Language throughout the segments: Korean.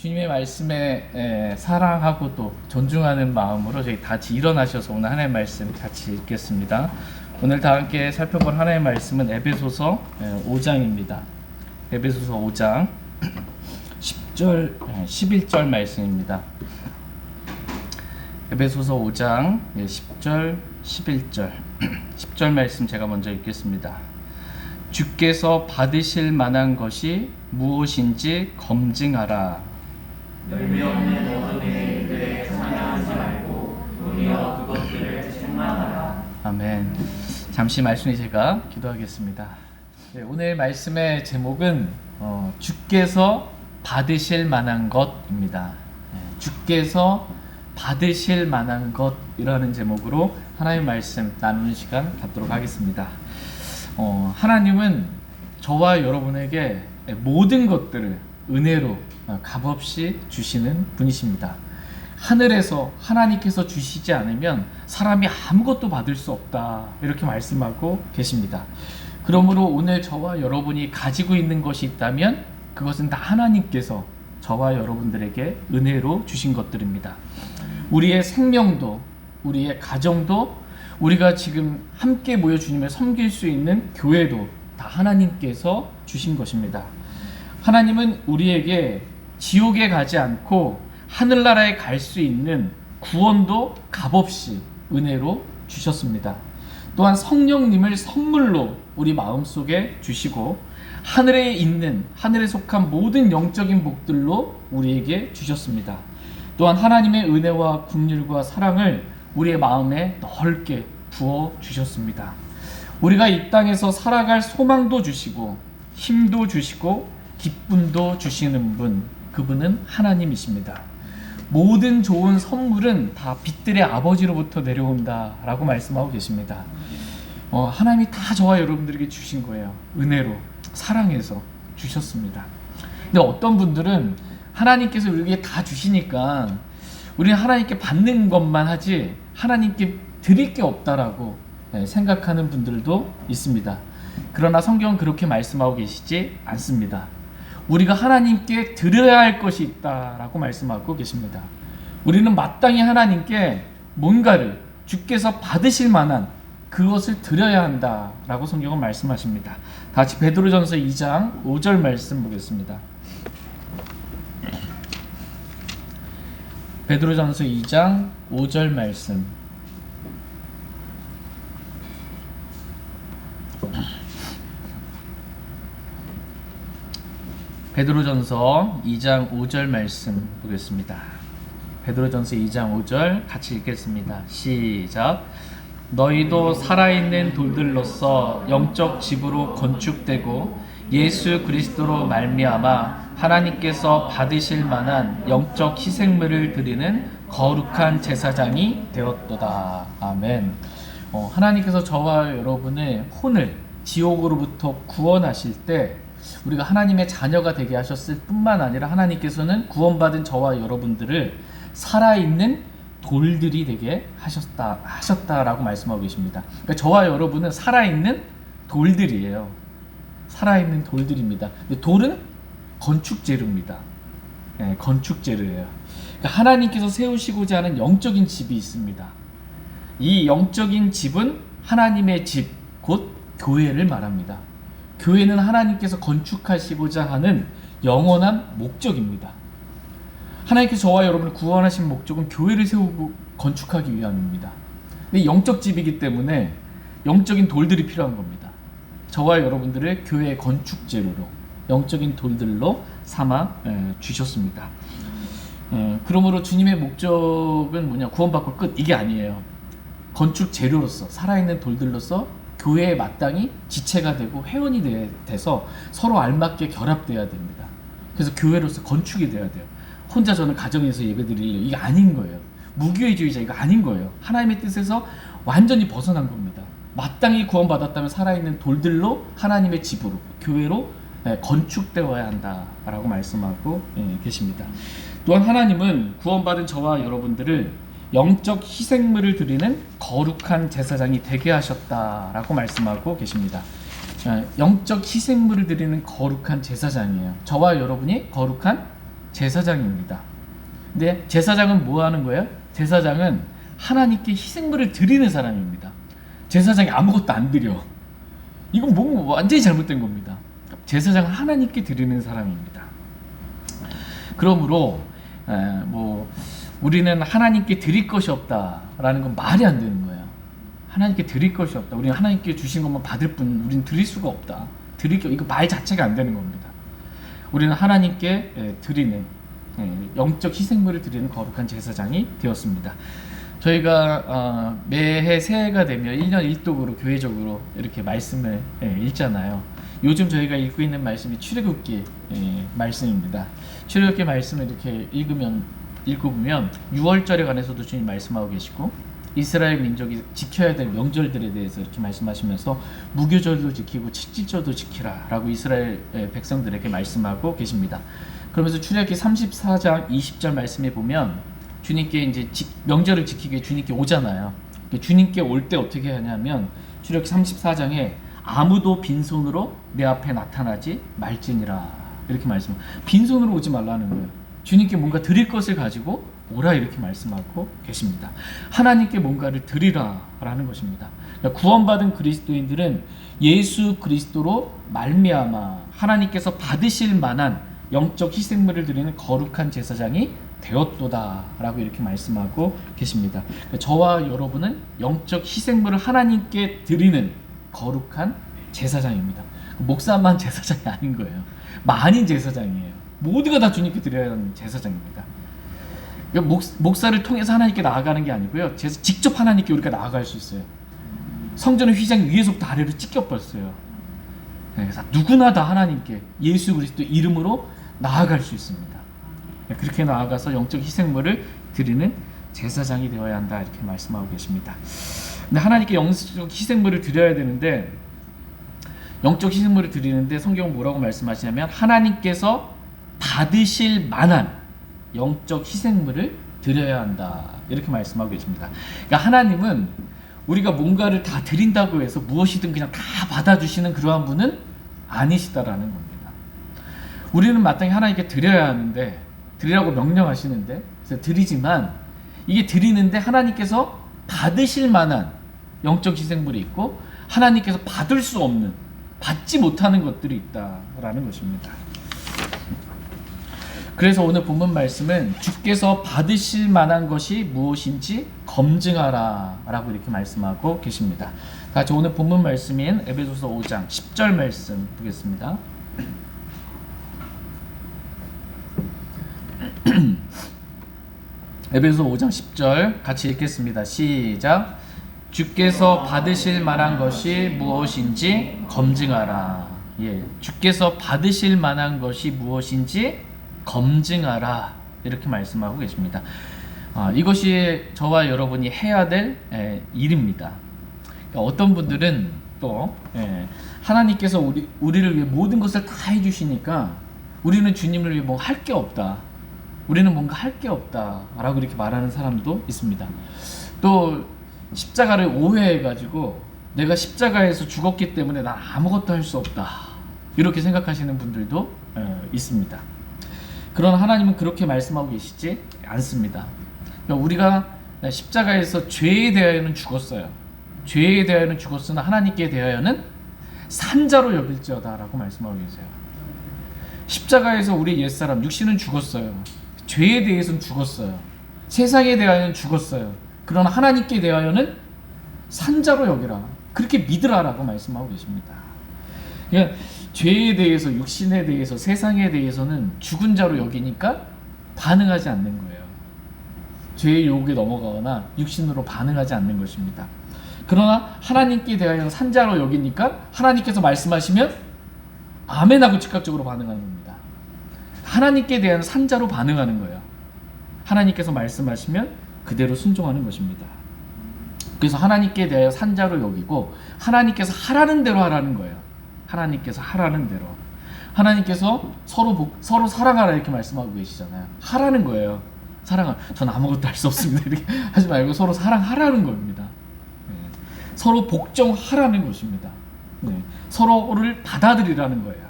주님의 말씀에 사랑하고 또 존중하는 마음으로 저희 다 같이 일어나셔서 오늘 하나님의 말씀 같이 읽겠습니다. 오늘 다 함께 살펴볼 하나님의 말씀은 에베소서 5장입니다. 에베소서 5장 10절, 11절 말씀입니다. 에베소서 5장 10절, 11절 10절 말씀 제가 먼저 읽겠습니다. 주께서 받으실 만한 것이 무엇인지 검증하라. 열매 없는 어둠의 일들에 참여하지 말고 도리어 그것들을 책망하라. 아멘. 잠시 말씀에 제가 기도하겠습니다. 네, 오늘 말씀의 제목은 주께서 받으실 만한 것입니다. 주께서 받으실 만한 것이라는 제목으로 하나님의 말씀 나누는 시간 갖도록 하겠습니다. 하나님은 저와 여러분에게 모든 것들을 은혜로 값없이 주시는 분이십니다. 하늘에서 하나님께서 주시지 않으면 사람이 아무것도 받을 수 없다, 이렇게 말씀하고 계십니다. 그러므로 오늘 저와 여러분이 가지고 있는 것이 있다면 그것은 다 하나님께서 저와 여러분들에게 은혜로 주신 것들입니다. 우리의 생명도, 우리의 가정도, 우리가 지금 함께 모여 주님을 섬길 수 있는 교회도 다 하나님께서 주신 것입니다. 하나님은 우리에게 지옥에 가지 않고 하늘나라에 갈 수 있는 구원도 값없이 은혜로 주셨습니다. 또한 성령님을 선물로 우리 마음속에 주시고 하늘에 있는, 하늘에 속한 모든 영적인 복들로 우리에게 주셨습니다. 또한 하나님의 은혜와 긍휼과 사랑을 우리의 마음에 넓게 부어 주셨습니다. 우리가 이 땅에서 살아갈 소망도 주시고 힘도 주시고 기쁨도 주시는 분, 그분은 하나님이십니다. 모든 좋은 선물은 다 빛들의 아버지로부터 내려온다 라고 말씀하고 계십니다. 하나님이 다 저와 여러분들에게 주신 거예요. 은혜로, 사랑해서 주셨습니다. 근데 어떤 분들은 하나님께서 우리에게 다 주시니까 우리는 하나님께 받는 것만 하지 하나님께 드릴 게 없다라고 생각하는 분들도 있습니다. 그러나 성경은 그렇게 말씀하고 계시지 않습니다. 우리가 하나님께 드려야 할 것이 있다라고 말씀하고 계십니다. 우리는 마땅히 하나님께 뭔가를 주께서 받으실 만한 그것을 드려야 한다라고 성경은 말씀하십니다. 다 같이 베드로전서 2장 5절 말씀 보겠습니다. 베드로전서 2장 5절 말씀. 베드로전서 2장 5절 말씀 보겠습니다. 베드로전서 2장 5절 같이 읽겠습니다. 시작. 너희도 살아있는 돌들로서 영적 집으로 건축되고 예수 그리스도로 말미암아 하나님께서 받으실 만한 영적 희생물을 드리는 거룩한 제사장이 되었도다. 아멘. 하나님께서 저와 여러분의 혼을 지옥으로부터 구원하실 때 우리가 하나님의 자녀가 되게 하셨을 뿐만 아니라 하나님께서는 구원받은 저와 여러분들을 살아있는 돌들이 되게 하셨다라고 말씀하고 계십니다. 그러니까 저와 여러분은 살아있는 돌들이에요. 살아있는 돌들입니다. 근데 돌은 건축재료입니다. 건축재료예요. 그러니까 하나님께서 세우시고자 하는 영적인 집이 있습니다. 이 영적인 집은 하나님의 집, 곧 교회를 말합니다. 교회는 하나님께서 건축하시고자 하는 영원한 목적입니다. 하나님께서 저와 여러분을 구원하신 목적은 교회를 세우고 건축하기 위함입니다. 근데 영적 집이기 때문에 영적인 돌들이 필요한 겁니다. 저와 여러분들을 교회의 건축 재료로, 영적인 돌들로 삼아 주셨습니다. 그러므로 주님의 목적은 뭐냐? 구원받고 끝, 이게 아니에요. 건축 재료로서, 살아있는 돌들로서 교회에 마땅히 지체가 되고 회원이 돼서 서로 알맞게 결합돼야 됩니다. 그래서 교회로서 건축이 돼야 돼요. 혼자 저는 가정에서 예배드리려, 이게 아닌 거예요. 무교회주의자, 이거 아닌 거예요. 하나님의 뜻에서 완전히 벗어난 겁니다. 마땅히 구원받았다면 살아있는 돌들로 하나님의 집으로, 교회로 건축되어야 한다라고 말씀하고 계십니다. 또한 하나님은 구원받은 저와 여러분들을 영적 희생물을 드리는 거룩한 제사장이 되게 하셨다라고 말씀하고 계십니다. 영적 희생물을 드리는 거룩한 제사장이에요. 저와 여러분이 거룩한 제사장입니다. 근데 제사장은 뭐 하는 거예요? 제사장은 하나님께 희생물을 드리는 사람입니다. 제사장이 아무것도 안 드려. 이건 뭐 완전히 잘못된 겁니다. 제사장은 하나님께 드리는 사람입니다. 그러므로 뭐 우리는 하나님께 드릴 것이 없다라는 건 말이 안 되는 거예요. 하나님께 드릴 것이 없다. 우리는 하나님께 주신 것만 받을 뿐 우리는 드릴 수가 없다. 이거 말 자체가 안 되는 겁니다. 우리는 하나님께 드리는 영적 희생물을 드리는 거룩한 제사장이 되었습니다. 저희가 매해 새해가 되면 1년 1독으로 교회적으로 이렇게 말씀을 읽잖아요. 요즘 저희가 읽고 있는 말씀이 출애굽기 말씀입니다. 출애굽기 말씀을 이렇게 읽어보면 6월절에 관해서도 주님 말씀하고 계시고 이스라엘 민족이 지켜야 될 명절들에 대해서 이렇게 말씀하시면서 무교절도 지키고 칠칠절도 지키라 라고 이스라엘 백성들에게 말씀하고 계십니다. 그러면서 출애굽기 34장 20절 말씀에 보면 주님께 이제 명절을 지키기 위해 주님께 오잖아요. 주님께 올 때 어떻게 하냐면 출애굽기 34장에 아무도 빈손으로 내 앞에 나타나지 말지니라 이렇게 말씀. 빈손으로 오지 말라는 거예요. 주님께 뭔가 드릴 것을 가지고 오라 이렇게 말씀하고 계십니다. 하나님께 뭔가를 드리라라는 것입니다. 그러니까 구원받은 그리스도인들은 예수 그리스도로 말미암아 하나님께서 받으실 만한 영적 희생물을 드리는 거룩한 제사장이 되었도다라고 이렇게 말씀하고 계십니다. 그러니까 저와 여러분은 영적 희생물을 하나님께 드리는 거룩한 제사장입니다. 목사만 제사장이 아닌 거예요. 만인 제사장이에요. 모두가 다 주님께 드려야 하는 제사장입니다. 목사를 통해서 하나님께 나아가는 게 아니고요. 직접 하나님께 우리가 나아갈 수 있어요. 성전의 휘장이 위에서부터 아래로 찢겨버렸어요. 그래서 누구나 다 하나님께 예수 그리스도 이름으로 나아갈 수 있습니다. 그렇게 나아가서 영적 희생물을 드리는 제사장이 되어야 한다 이렇게 말씀하고 계십니다. 근데 하나님께 영적 희생물을 드려야 되는데 영적 희생물을 드리는데 성경은 뭐라고 말씀하시냐면 하나님께서 받으실 만한 영적 희생물을 드려야 한다 이렇게 말씀하고 계십니다. 그러니까 하나님은 우리가 뭔가를 다 드린다고 해서 무엇이든 그냥 다 받아주시는 그러한 분은 아니시다라는 겁니다. 우리는 마땅히 하나님께 드려야 하는데 드리라고 명령하시는데 그래서 드리지만 이게 드리는데 하나님께서 받으실 만한 영적 희생물이 있고 하나님께서 받을 수 없는 받지 못하는 것들이 있다라는 것입니다. 그래서 오늘 본문 말씀은 주께서 받으실 만한 것이 무엇인지 검증하라 라고 이렇게 말씀하고 계십니다. 같이 오늘 본문 말씀인 에베소서 5장 10절 말씀 보겠습니다. 에베소서 5장 10절 같이 읽겠습니다. 시작. 주께서 받으실 만한 것이 무엇인지 검증하라. 주께서 받으실 만한 것이 무엇인지 검증하라 이렇게 말씀하고 계십니다. 이것이 저와 여러분이 해야 될 일입니다. 그러니까 어떤 분들은 또 하나님께서 우리를 위해 모든 것을 다 해주시니까 우리는 주님을 위해 뭐 할 게 없다. 우리는 뭔가 할 게 없다 라고 이렇게 말하는 사람도 있습니다. 또 십자가를 오해해가지고 내가 십자가에서 죽었기 때문에 난 아무것도 할 수 없다 이렇게 생각하시는 분들도 있습니다. 그러나 하나님은 그렇게 말씀하고 계시지 않습니다. 그러니까 우리가 십자가에서 죄에 대하여는 죽었어요. 죄에 대하여는 죽었으나 하나님께 대하여는 산자로 여길지어다 라고 말씀하고 계세요. 십자가에서 우리 옛사람 육신은 죽었어요. 죄에 대해서는 죽었어요. 세상에 대하여는 죽었어요. 그러나 하나님께 대하여는 산자로 여기라 그렇게 믿으라 라고 말씀하고 계십니다. 그러니까 죄에 대해서 육신에 대해서 세상에 대해서는 죽은 자로 여기니까 반응하지 않는 거예요. 죄의 유혹에 넘어가거나 육신으로 반응하지 않는 것입니다. 그러나 하나님께 대하여 산자로 여기니까 하나님께서 말씀하시면 아멘하고 즉각적으로 반응하는 겁니다. 하나님께 대한 산자로 반응하는 거예요. 하나님께서 말씀하시면 그대로 순종하는 것입니다. 그래서 하나님께 대하여 산자로 여기고 하나님께서 하라는 대로 하라는 거예요. 하나님께서 하라는 대로. 하나님께서 서로 사랑하라 이렇게 말씀하고 계시잖아요. 하라는 거예요. 사랑하. 전 아무것도 할 수 없습니다. 이렇게 하지 말고 서로 사랑하라는 겁니다. 서로 복종하라는 것입니다. 서로를 받아들이라는 거예요.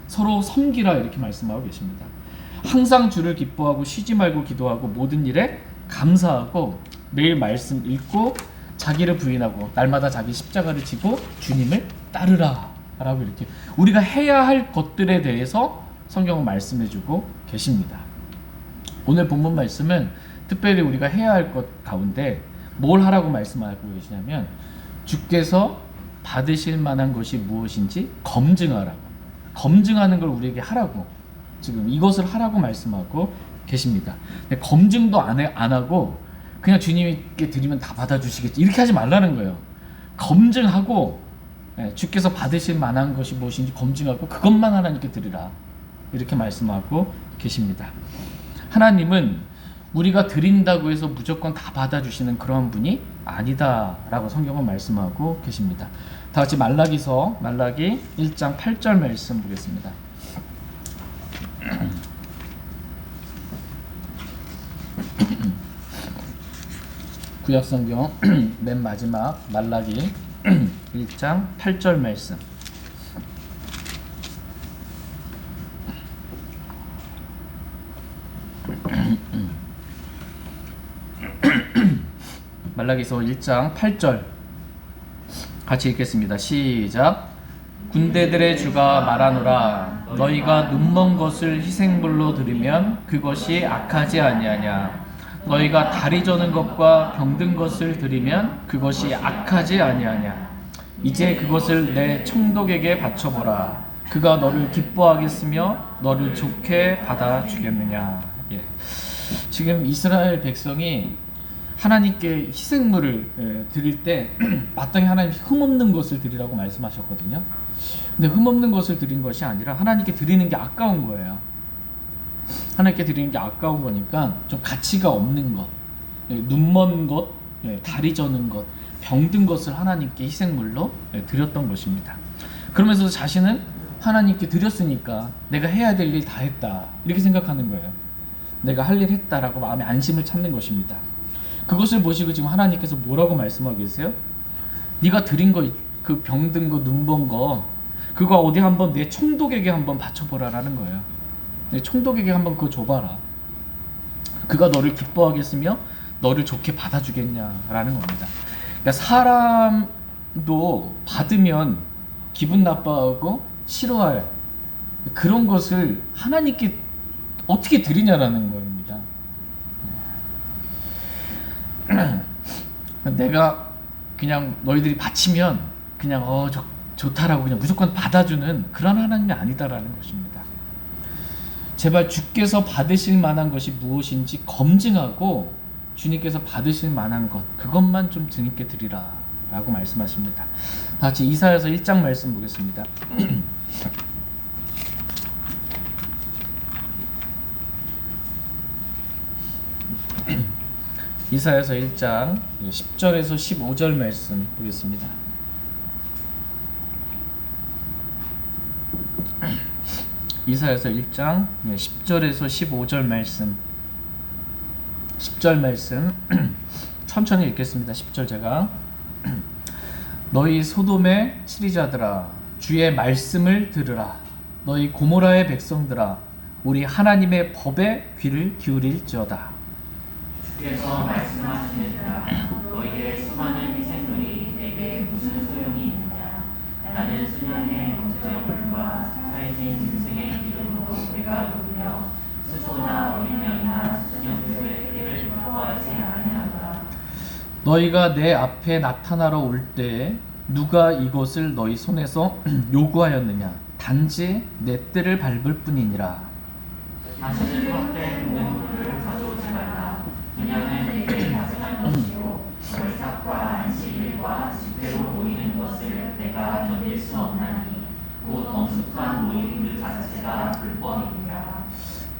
서로 섬기라 이렇게 말씀하고 계십니다. 항상 주를 기뻐하고 쉬지 말고 기도하고 모든 일에 감사하고 매일 말씀 읽고 자기를 부인하고 날마다 자기 십자가를 지고 주님을 따르라 라고 이렇게 우리가 해야 할 것들에 대해서 성경은 말씀해주고 계십니다. 오늘 본문 말씀은 특별히 우리가 해야 할 것 가운데 뭘 하라고 말씀하고 계시냐면 주께서 받으실 만한 것이 무엇인지 검증하라고, 검증하는 걸 우리에게 하라고, 지금 이것을 하라고 말씀하고 계십니다. 근데 검증도 안 하고 그냥 주님께 드리면 다 받아주시겠지 이렇게 하지 말라는 거예요. 검증하고 주께서 받으실 만한 것이 무엇인지 검증하고 그것만 하나님께 드리라 이렇게 말씀하고 계십니다. 하나님은 우리가 드린다고 해서 무조건 다 받아주시는 그런 분이 아니다라고 성경은 말씀하고 계십니다. 다 같이 말라기 1장 8절 말씀 보겠습니다. 구약성경 맨 마지막 말라기 1장 8절 말씀. 말라기서 1장 8절 같이 읽겠습니다. 시작. 군대들의 주가 말하노라 너희가 눈먼 것을 희생물로 드리면 그것이 악하지 아니하냐 너희가 다리 저는 것과 병든 것을 드리면 그것이 악하지 아니하냐 이제 그것을 내 청독에게 바쳐보라 그가 너를 기뻐하겠으며 너를 좋게 받아주겠느냐. 예. 지금 이스라엘 백성이 하나님께 희생물을 드릴 때 마땅히 하나님 흠없는 것을 드리라고 말씀하셨거든요. 근데 흠없는 것을 드린 것이 아니라 하나님께 드리는 게 아까운 거예요. 하나님께 드리는 게 아까운 거니까 좀 가치가 없는 것, 눈먼 것, 다리 저는 것, 병든 것을 하나님께 희생물로 드렸던 것입니다. 그러면서 자신은 하나님께 드렸으니까 내가 해야 될 일 다 했다 이렇게 생각하는 거예요. 내가 할 일 했다라고 마음의 안심을 찾는 것입니다. 그것을 보시고 지금 하나님께서 뭐라고 말씀하고 계세요? 네가 드린 거, 그 병든 거, 눈먼 거 그거 어디 한번 내 총독에게 한번 바쳐보라라는 거예요. 내 총독에게 한번 그거 줘봐라. 그가 너를 기뻐하겠으며 너를 좋게 받아주겠냐라는 겁니다. 그러니까 사람도 받으면 기분 나빠하고 싫어할 그런 것을 하나님께 어떻게 드리냐라는 겁니다. 내가 그냥 너희들이 바치면 그냥 좋다라고 그냥 무조건 받아주는 그런 하나님이 아니다라는 것입니다. 제발 주께서 받으실 만한 것이 무엇인지 검증하고 주님께서 받으실 만한 것 그것만 좀 주님께 드리라 라고 말씀하십니다. 다 같이 이사야서 1장 말씀 보겠습니다. 이사야서 1장 10절에서 15절 말씀 보겠습니다. 이사야서 1장 10절에서 15절 말씀 10절 말씀 천천히 읽겠습니다. 10절 제가 너희 소돔의 치리자들아 주의 말씀을 들으라 너희 고모라의 백성들아 우리 하나님의 법에 귀를 기울일지어다 주께서 말씀하시느니라 너희의 수많은 희생물이 내게 무슨 소용이 있느냐 나는 수년의 목적물과 살진 짐승의 기름으로 내가 누구며 수소나 어린 양이나 수년들의 피를 기뻐하지 아니하노라 너희가 내 앞에 나타나러 올 때에 누가 이것을 너희 손에서 요구하였느냐 단지 내 뜰을 밟을 뿐이니라 다시는 헛된 모든 가져오지 말라 그냥은 내게 가증한 것이요 월삭과 안식일과 집회로 모이는 것을 내가 견딜 수 없나니 곧 엄숙한 모임 그 자체가 불법이니라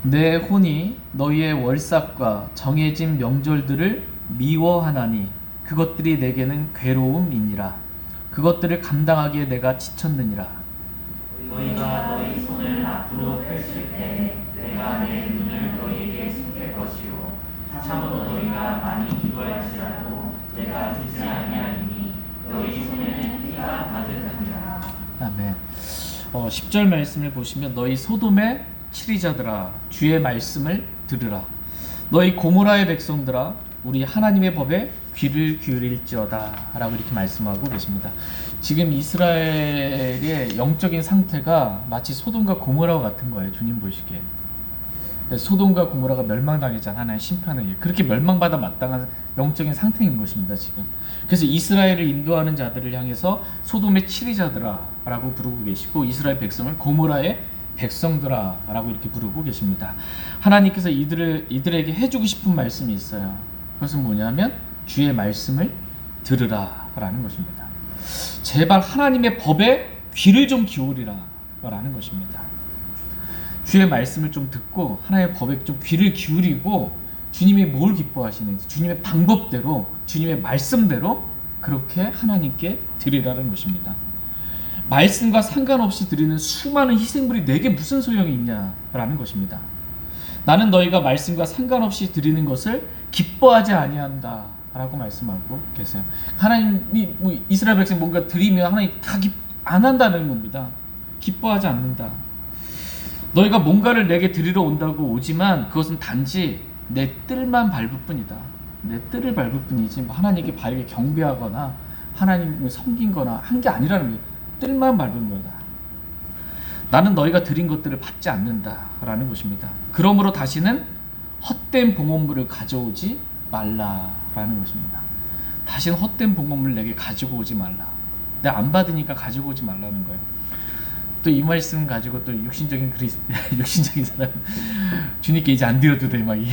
내 혼이 너희의 월삭과 정해진 명절들을 미워하나니 그것들이 내게는 괴로움이니라 그것들을 감당하기에 내가 지쳤느니라 너희가 너희 손을 앞으로 펼칠 때 내가 내 눈을 너희에게 숨길 것이요 참으로 너희가 많이 기도할지라도 내가 주지 아니하리니 너희 손에는 피가 가득하니라. 아멘. 10절 말씀을 보시면 너희 소돔의 치리자들아 주의 말씀을 들으라. 너희 고모라의 백성들아 우리 하나님의 법에 귀를 기울일지어다 라고 이렇게 말씀하고 계십니다. 지금 이스라엘의 영적인 상태가 마치 소돔과 고모라와 같은 거예요. 주님 보시기에 소돔과 고모라가 멸망당했잖아요. 하나님의 심판에 의해 그렇게 멸망받아 마땅한 영적인 상태인 것입니다. 지금 그래서 이스라엘을 인도하는 자들을 향해서 소돔의 치리자들아 라고 부르고 계시고 이스라엘 백성을 고모라의 백성들아 라고 이렇게 부르고 계십니다. 하나님께서 이들에게 해주고 싶은 말씀이 있어요. 그것은 뭐냐면 주의 말씀을 들으라 라는 것입니다. 제발 하나님의 법에 귀를 좀 기울이라 라는 것입니다. 주의 말씀을 좀 듣고 하나님의 법에 좀 귀를 기울이고 주님이 뭘 기뻐하시는지 주님의 방법대로 주님의 말씀대로 그렇게 하나님께 드리라는 것입니다. 말씀과 상관없이 드리는 수많은 희생물이 내게 무슨 소용이 있냐라는 것입니다. 나는 너희가 말씀과 상관없이 드리는 것을 기뻐하지 아니한다 라고 말씀하고 계세요. 하나님이 이스라엘 백성 뭔가 드리면 하나님 다 안 한다는 겁니다. 기뻐하지 않는다. 너희가 뭔가를 내게 드리러 온다고 오지만 그것은 단지 내 뜰만 밟을 뿐이다. 내 뜰을 밟을 뿐이지 하나님께 바르게 경배하거나 하나님을 섬긴거나 한 게 아니라는 거예요. 뜰만 밟은 거다. 나는 너희가 드린 것들을 받지 않는다라는 것입니다. 그러므로 다시는 헛된 봉헌물을 가져오지 말라라는 것입니다. 다시는 헛된 봉헌물 내게 가지고 오지 말라. 내가 안 받으니까 가지고 오지 말라는 거예요. 또 이 말씀 가지고 또 육신적인 사람 주님께 이제 안 드려도 돼 막 이게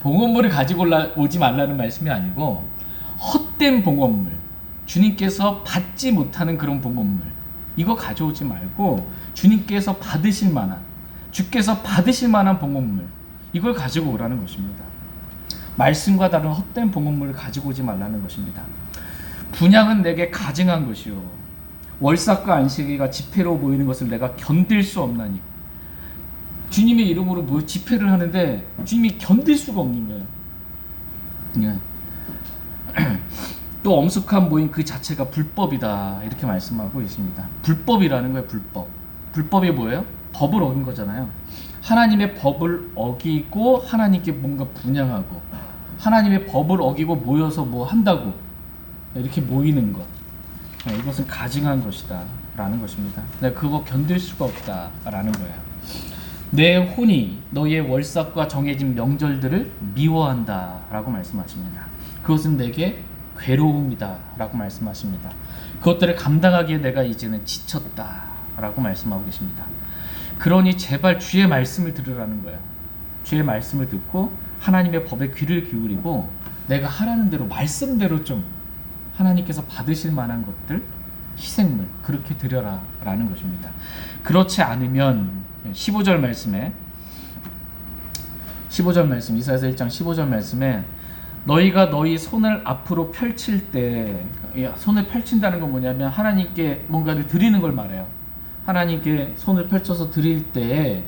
봉헌물을 가지고 오지 말라는 말씀이 아니고 헛된 봉헌물 주님께서 받지 못하는 그런 봉헌물 이거 가져오지 말고 주님께서 받으실 만한 주께서 받으실 만한 봉헌물 이걸 가지고 오라는 것입니다. 말씀과 다른 헛된 봉헌물을 가지고 오지 말라는 것입니다. 분향은 내게 가증한 것이요 월삭과 안식일과 집회로 모이는 것을 내가 견딜 수 없나니. 주님의 이름으로 뭐 집회를 하는데 주님이 견딜 수가 없는 거예요. 예. 또 엄숙한 모임 그 자체가 불법이다 이렇게 말씀하고 있습니다. 불법이라는 거예요. 불법이 뭐예요? 법을 어긴 거잖아요. 하나님의 법을 어기고 하나님께 뭔가 분향하고 하나님의 법을 어기고 모여서 뭐 한다고 이렇게 모이는 것 이것은 가증한 것이다 라는 것입니다. 내가 그거 견딜 수가 없다 라는 거예요. 내 혼이 너희의 월삭과 정해진 명절들을 미워한다 라고 말씀하십니다. 그것은 내게 괴로움이다 라고 말씀하십니다. 그것들을 감당하기에 내가 이제는 지쳤다 라고 말씀하고 계십니다. 그러니 제발 주의 말씀을 들으라는 거예요. 주의 말씀을 듣고 하나님의 법에 귀를 기울이고 내가 하라는 대로 말씀대로 좀 하나님께서 받으실 만한 것들 희생물 그렇게 드려라 라는 것입니다. 그렇지 않으면 15절 말씀 이사야서 1장 15절 말씀에 너희가 너희 손을 앞으로 펼칠 때 손을 펼친다는 건 뭐냐면 하나님께 뭔가를 드리는 걸 말해요. 하나님께 손을 펼쳐서 드릴 때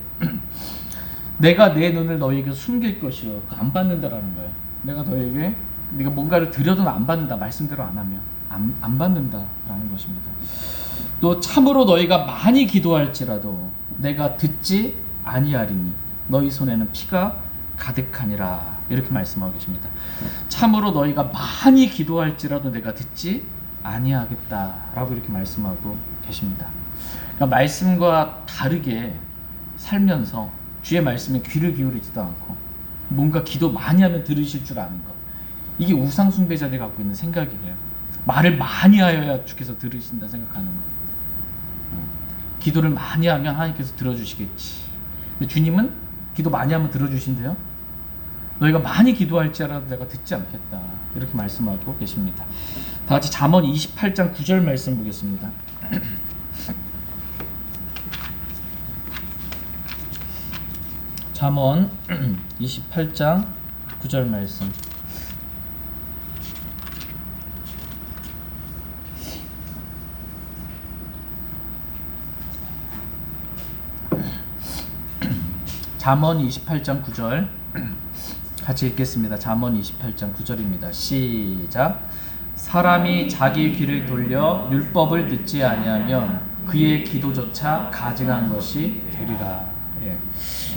내가 내 눈을 너희에게 숨길 것이요 안 받는다라는 거예요. 내가 너희에게 네가 뭔가를 드려도 안 받는다. 말씀대로 안 하면 안 받는다라는 것입니다. 또 참으로 너희가 많이 기도할지라도 내가 듣지 아니하리니 너희 손에는 피가 가득하니라 이렇게 말씀하고 계십니다. 참으로 너희가 많이 기도할지라도 내가 듣지 아니하겠다라고 이렇게 말씀하고 계십니다. 그러니까 말씀과 다르게 살면서 주의 말씀에 귀를 기울이지도 않고 뭔가 기도 많이 하면 들으실 줄 아는 것 이게 우상 숭배자들이 갖고 있는 생각이에요. 말을 많이 하여야 주께서 들으신다 생각하는 거. 기도를 많이 하면 하나님께서 들어주시겠지. 근데 주님은 기도 많이 하면 들어주신대요. 너희가 많이 기도할지라도 내가 듣지 않겠다 이렇게 말씀하고 계십니다. 다 같이 잠언 28장 9절 말씀 보겠습니다. 잠언 28장 9절 말씀. 잠언 28장 9절 같이 읽겠습니다. 잠언 28장 9절입니다. 시작. 사람이 자기 귀를 돌려 율법을 듣지 아니하면 그의 기도조차 가증한 것이 되리라 예.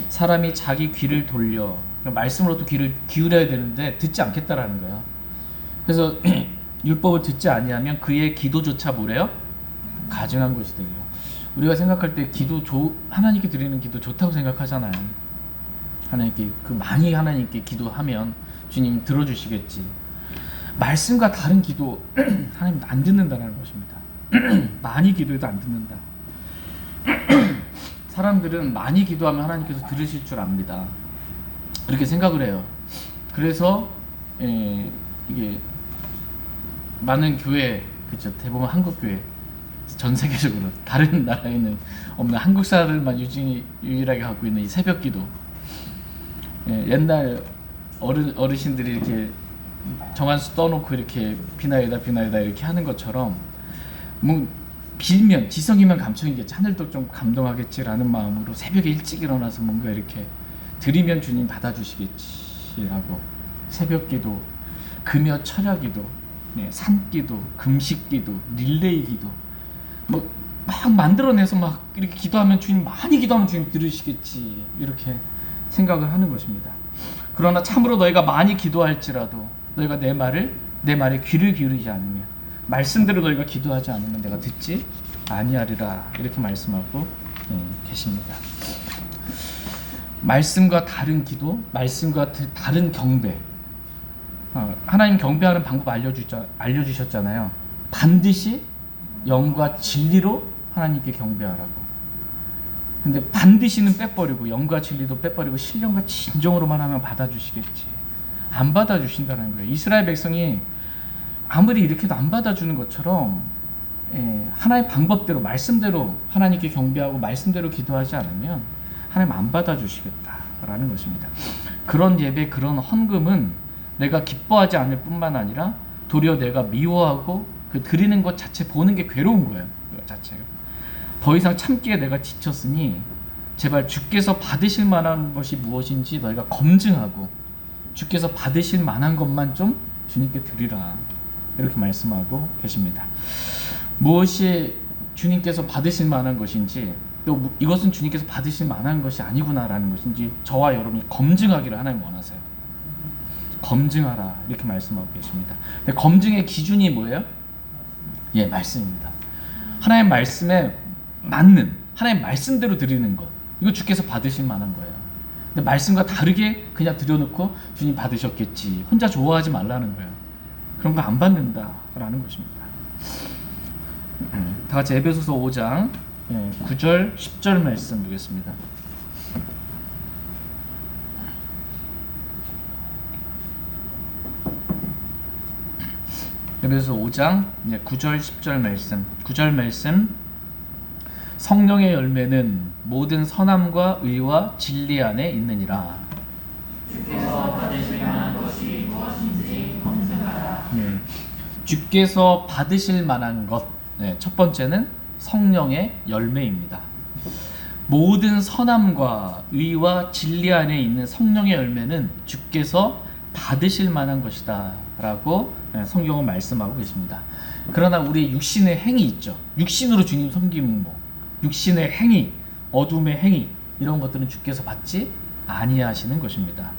사람이 자기 귀를 돌려 말씀으로도 귀를 기울여야 되는데 듣지 않겠다라는 거예요. 그래서 율법을 듣지 아니하면 그의 기도조차 뭐래요? 가증한 것이 되려. 우리가 생각할 때 하나님께 드리는 기도 좋다고 생각하잖아요. 하나님께 많이 하나님께 기도하면 주님 들어주시겠지. 말씀과 다른 기도 하나님 안 듣는다는 것입니다. 많이 기도해도 안 듣는다. 사람들은 많이 기도하면 하나님께서 들으실 줄 압니다. 그렇게 생각을 해요. 그래서 이게 많은 교회, 그렇죠, 대부분 한국 교회, 전 세계적으로 다른 나라에는 없는 한국 사람들만 유일하게 갖고 있는 이 새벽기도. 옛날 어르신들이 이렇게 정한수 떠놓고 이렇게 비나이다 이렇게 하는 것처럼 뭐 빌면 지성이면 감청이겠지, 하늘도 좀 감동하겠지라는 마음으로 새벽에 일찍 일어나서 뭔가 이렇게 드리면 주님 받아주시겠지라고 새벽기도, 금요 철야기도, 산기도, 금식기도, 릴레이기도 뭐 막 만들어내서 막 이렇게 기도하면 주님, 많이 기도하면 주님 들으시겠지, 이렇게 생각을 하는 것입니다. 그러나 참으로 너희가 많이 기도할지라도 너희가 내 말에 귀를 기울이지 않으면, 말씀대로 너희가 기도하지 않으면 내가 듣지 아니하리라, 이렇게 말씀하고 계십니다. 말씀과 다른 기도, 말씀과 다른 경배. 하나님 경배하는 방법 알려주셨잖아요. 반드시 영과 진리로 하나님께 경배하라고. 근데 반드시는 빼버리고 영과 진리도 빼버리고 신령과 진정으로만 하면 받아주시겠지. 안 받아주신다는 거예요. 이스라엘 백성이 아무리 이렇게도 안 받아주는 것처럼 하나의 방법대로, 말씀대로 하나님께 경배하고 말씀대로 기도하지 않으면 하나님 안 받아주시겠다라는 것입니다. 그런 예배, 그런 헌금은 내가 기뻐하지 않을 뿐만 아니라 도리어 내가 미워하고 그 드리는 것 자체 보는 게 괴로운 거예요. 그 자체가. 더 이상 참기에 내가 지쳤으니 제발 주께서 받으실 만한 것이 무엇인지 너희가 검증하고 주께서 받으실 만한 것만 좀 주님께 드리라, 이렇게 말씀하고 계십니다. 무엇이 주님께서 받으실 만한 것인지, 또 이것은 주님께서 받으실 만한 것이 아니구나라는 것인지 저와 여러분이 검증하기를 하나님 원하세요. 검증하라, 이렇게 말씀하고 계십니다. 근데 검증의 기준이 뭐예요? 말씀입니다. 하나님 말씀에 맞는, 하나님 말씀대로 드리는 것, 이거 주께서 받으실 만한 거예요. 근데 말씀과 다르게 그냥 드려놓고 주님 받으셨겠지, 혼자 좋아하지 말라는 거예요. 그런 거 안 받는다라는 것입니다. 다 같이 에베소서 5장 9절 10절 말씀 보겠습니다. 에베소서 5장 9절 10절 말씀. 9절 말씀. 성령의 열매는 모든 선함과 의와 진리 안에 있느니라. 주께서 받으실 만한 것이 무엇인지 검증하라. 주께서 받으실 만한 것. 첫 번째는 성령의 열매입니다. 모든 선함과 의와 진리 안에 있는 성령의 열매는 주께서 받으실 만한 것이다 라고 성경은 말씀하고 계십니다. 그러나 우리의 육신의 행위 있죠. 육신으로 주님 섬기는 육신의 행위, 어둠의 행위, 이런 것들은 주께서 받지 아니하시는 것입니다.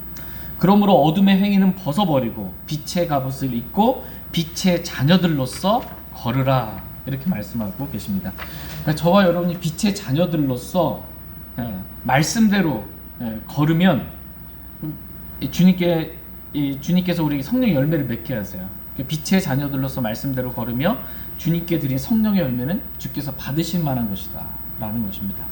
그러므로 어둠의 행위는 벗어버리고 빛의 갑옷을 입고 빛의 자녀들로서 걸으라, 이렇게 말씀하고 계십니다. 그러니까 저와 여러분이 빛의 자녀들로서 말씀대로 걸으면 주님께서 우리에게 성령의 열매를 맺게 하세요. 빛의 자녀들로서 말씀대로 걸으며 주님께 드린 성령의 열매는 주께서 받으실 만한 것이다 라는 것입니다.